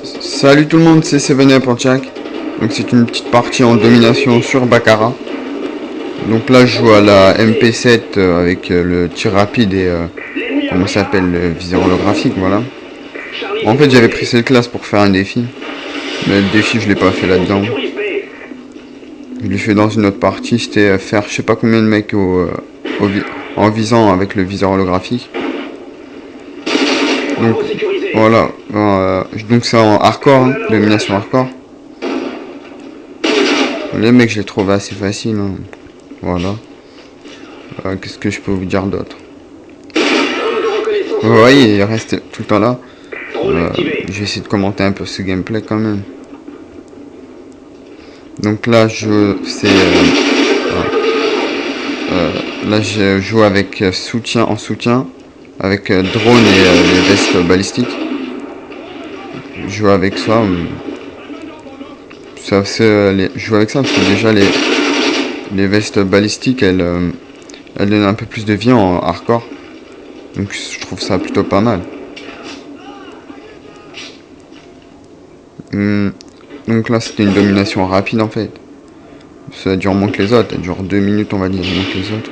Salut tout le monde, c'est Seven pour Jack. Donc c'est une petite partie en domination sur Baccarat. Donc là je joue à la MP7 avec le tir rapide et comment ça s'appelle, le viseur holographique, voilà. En fait j'avais pris cette classe pour faire un défi. Mais le défi je l'ai pas fait là-dedans. Je l'ai fait dans une autre partie, c'était faire je sais pas combien de mecs en visant avec le viseur holographique. Donc voilà, donc c'est en hardcore, hein, domination hardcore. Les mecs je les trouve assez faciles, hein. Voilà. Qu'est-ce que je peux vous dire d'autre? Vous voyez, il reste tout le temps là. Je vais essayer de commenter un peu ce gameplay quand même. Donc là là je joue avec soutien avec drone et les vestes balistiques. Je joue avec ça. Je joue avec ça parce que déjà les vestes balistiques elles donnent un peu plus de vie en hardcore. Donc je trouve ça plutôt pas mal. Donc là c'était une domination rapide en fait. Ça dure moins que les autres, ça dure 2 minutes on va dire, moins que les autres.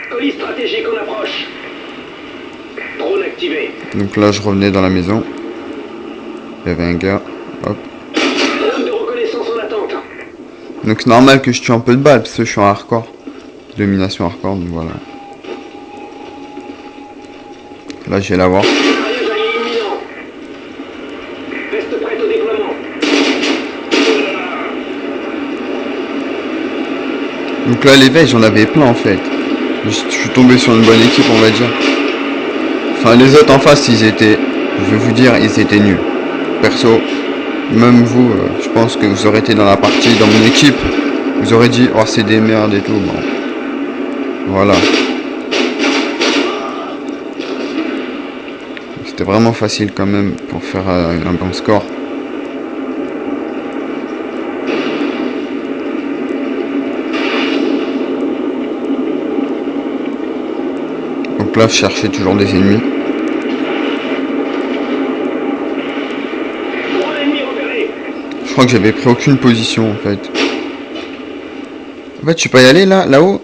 Colis stratégique en approche. Drone activé. Donc là je revenais dans la maison. Il y avait un gars. Hop. Drone de reconnaissance en attente. Donc c'est normal que je tue un peu de balles parce que je suis en hardcore. Domination hardcore, donc voilà. Là je vais l'avoir. Mitrailleuse alliée imminent. Veste prête au déploiement. Donc là les vestes j'en avais plein en fait. Je suis tombé sur une bonne équipe on va dire. Enfin les autres en face ils étaient, je vais vous dire, ils étaient nuls. Perso, même vous, je pense que vous aurez été dans la partie, dans mon équipe, vous aurez dit oh c'est des merdes et tout. Bon. Voilà. C'était vraiment facile quand même pour faire un bon score. Donc là je cherchais toujours des ennemis. Je crois que j'avais pris aucune position en fait. En fait je suis pas y aller là-haut.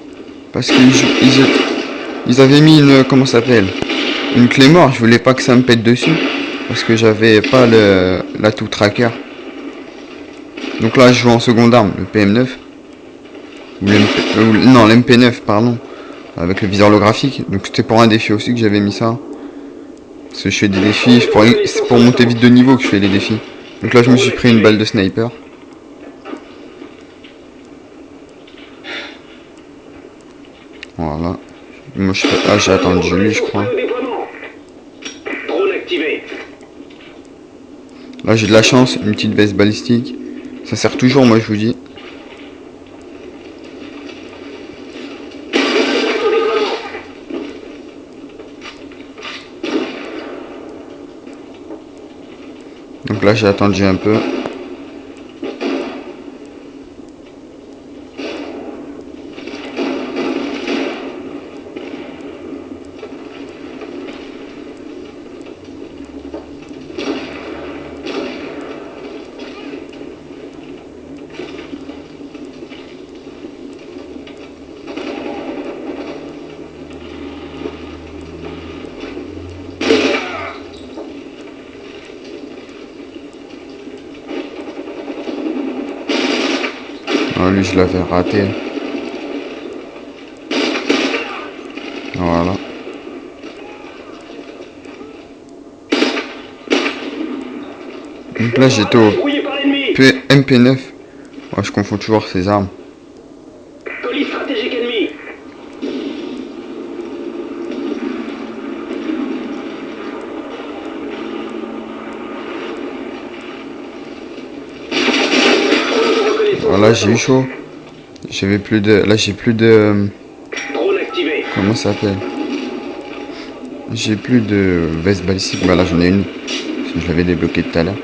Parce qu'ils avaient mis une, comment ça s'appelle, une clé mort, je voulais pas que ça me pète dessus. Parce que j'avais pas l'atout tracker. Donc là je joue en seconde arme, le PM9. Non, l'MP9 pardon. Avec le viseur holographique. Donc c'était pour un défi aussi que j'avais mis ça. Parce que je fais des défis, c'est pour monter vite de niveau que je fais les défis. Donc là je me suis pris une balle de sniper. Voilà. Moi je fais... Ah j'ai attendu lui je crois. Là j'ai de la chance, une petite veste balistique. Ça sert toujours moi je vous dis. Donc là j'ai attendu un peu. Ah, lui je l'avais raté. Voilà. Donc là j'étais au MP9. Ouais, je confonds toujours ces armes. Colis stratégique ennemi. Voilà, j'ai eu chaud. J'avais plus de... Là j'ai plus de... Drone activé. Comment ça s'appelle? J'ai plus de veste balistique. Bah là j'en ai une. Parce que je l'avais débloqué tout à l'heure.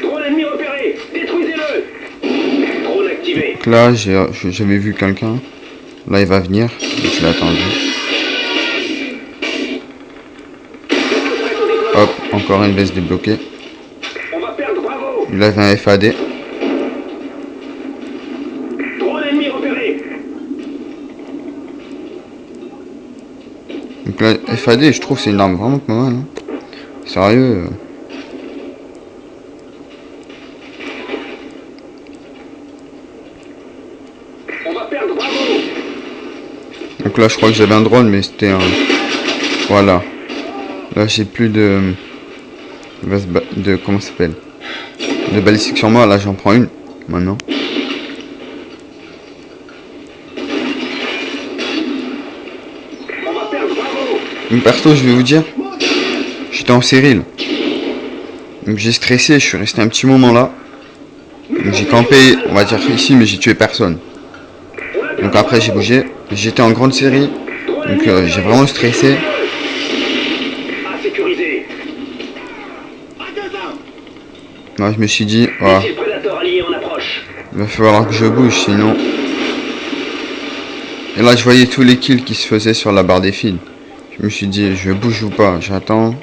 Drone ennemi repéré. Détruisez-le. Drone activé. Donc là j'avais vu quelqu'un. Là il va venir. Donc je l'ai attendu. encore une veste débloquée. On va perdre Bravo. Il avait un FAD. Drone ennemi repéré. Donc là, FAD, je trouve c'est une arme vraiment pas mal. Hein. Sérieux. On va perdre Bravo. Donc là, je crois que j'avais un drone, mais c'était un... Voilà. Là, j'ai plus de... comment ça s'appelle? De balistique sur moi. Là, j'en prends une. Maintenant. On va perdre Bravo. Donc perso, je vais vous dire, j'étais en série là. Donc j'ai stressé, je suis resté un petit moment là. Donc j'ai campé, on va dire ici, mais j'ai tué personne. Donc après j'ai bougé, j'étais en grande série, donc j'ai vraiment stressé. À sécuriser. Moi je me suis dit, voilà, Missile Predator allié en approche. il va falloir que je bouge sinon. Et là je voyais tous les kills qui se faisaient sur la barre des fils. Je me suis dit, je bouge ou pas, j'attends.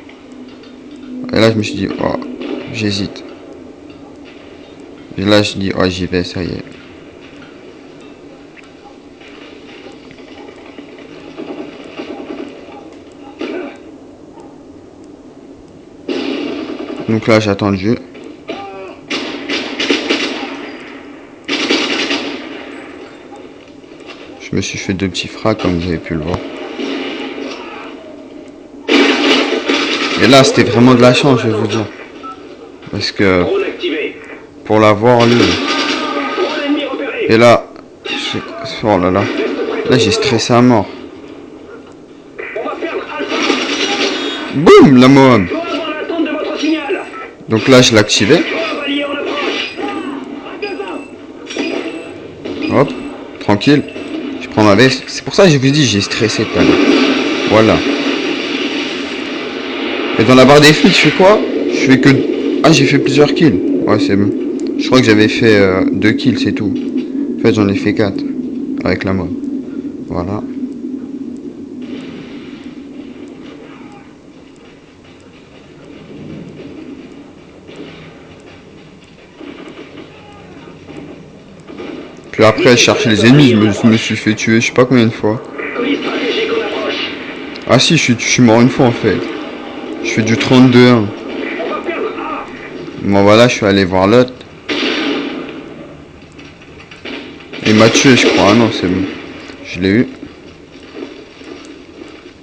Et là je me suis dit, oh, j'hésite. Et là je dis, oh j'y vais, ça y est. Donc là j'ai attendu. Je me suis fait 2 petits frags comme vous avez pu le voir. Et là c'était vraiment de la chance, je vais vous dire. Parce que Drone activé. pour l'avoir lui. Drone ennemi repéré. Et là, oh là là. Là j'ai stressé à mort. On va perdre Alpha. Boum, la Moab. Doit avoir l'attente de votre signal. Donc là je l'ai activé. Drone allié en approche. Hop, tranquille. Je prends ma veste. C'est pour ça que je vous dis j'ai stressé tout à l'heure. Voilà. Et dans la barre des flics, je fais quoi? Je fais que... Ah, j'ai fait plusieurs kills. Ouais, c'est bon. Je crois que j'avais fait 2 kills, c'est tout. En fait, j'en ai fait 4. Avec la mode. Voilà. Puis après, je cherchais les ennemis. Je me suis fait tuer je sais pas combien de fois. Colis stratégique en approche. Ah si, je suis mort une fois en fait. Je fais du 32-1. On va perdre A. Bon voilà, je suis allé voir l'autre. Il m'a tué je crois, ah non c'est bon. Je l'ai eu.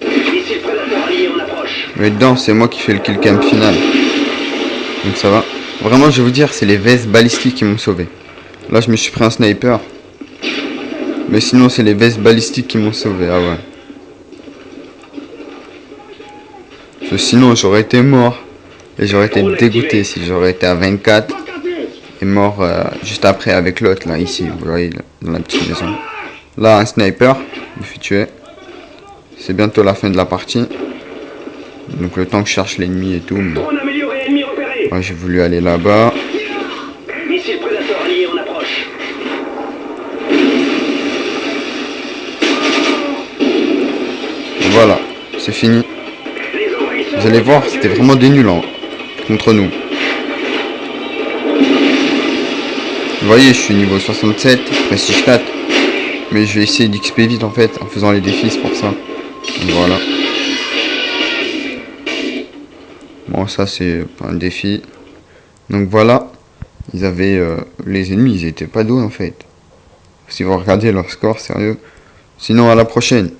Missile Predator allié en approche. Mais dedans c'est moi qui fais le kill cam final. Donc ça va. Vraiment je vais vous dire, c'est les vestes balistiques qui m'ont sauvé. Là je me suis pris un sniper. Mais sinon c'est les vestes balistiques qui m'ont sauvé, ah ouais. Parce que sinon j'aurais été mort. Et j'aurais été dégoûté si j'aurais été à 24. Et mort juste après avec l'autre là ici, vous voyez dans la petite maison. Là un sniper, il me fait tuer. C'est bientôt la fin de la partie. Donc le temps que je cherche l'ennemi et tout. Drone amélioré, ennemi repéré. Moi j'ai voulu aller là-bas. Missile Predator allié en approche. Voilà, c'est fini. Les envahisseurs. Vous allez voir, c'était vraiment des nuls hein, contre nous. Vous voyez, je suis niveau 67, prestige 4. Mais je vais essayer d'XP vite en fait, en faisant les défis, c'est pour ça. Donc, voilà. Bon, ça c'est pas un défi. Donc voilà. Ils avaient... les ennemis, ils étaient pas doués en fait. Si vous regardez leur score, sérieux. Sinon, à la prochaine.